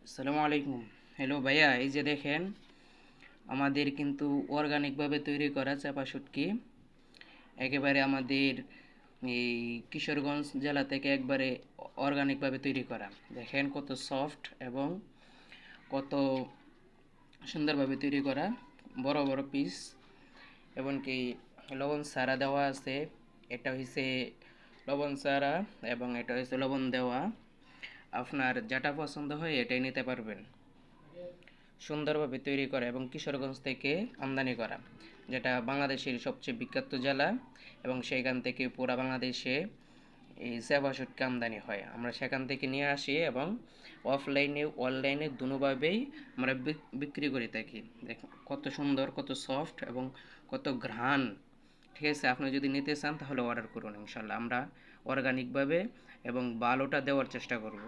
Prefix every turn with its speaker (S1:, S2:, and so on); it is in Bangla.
S1: আসসালামু আলাইকুম। হ্যালো ভাইয়া, এই যে দেখেন আমাদের কিন্তু অর্গানিকভাবে তৈরি করা চাপা শুটকি, একেবারে আমাদের এই কিশোরগঞ্জ জেলা থেকে একবারে অর্গানিকভাবে তৈরি করা। দেখেন কত সফট এবং কত সুন্দরভাবে তৈরি করা, বড় বড় পিস, এমনকি লবণ সারা দেওয়া আছে। এটা হইছে লবণ সারা এবং এটা হইছে লবণ দেওয়া। আপনার যেটা পছন্দ হয় এটাই নিতে পারবেন। সুন্দরভাবে তৈরি করা এবং কিশোরগঞ্জ থেকে আমদানি করা, যেটা বাংলাদেশের সবচেয়ে বিখ্যাত জেলা, এবং সেইখান থেকে পুরা বাংলাদেশে এই সেবা শুটকি আমদানি হয়। আমরা সেখান থেকে নিয়ে আসি এবং অফলাইনে অনলাইনে দুভাবেই আমরা বিক্রি করে থাকি। দেখুন কত সুন্দর, কত সফট এবং কত ঘ্রাণ। ঠিক আছে, আপনি যদি নিতে চান তাহলে অর্ডার করুন, ইনশাল্লাহ আমরা অর্গানিকভাবে এবং ভালোটা দেওয়ার চেষ্টা করব।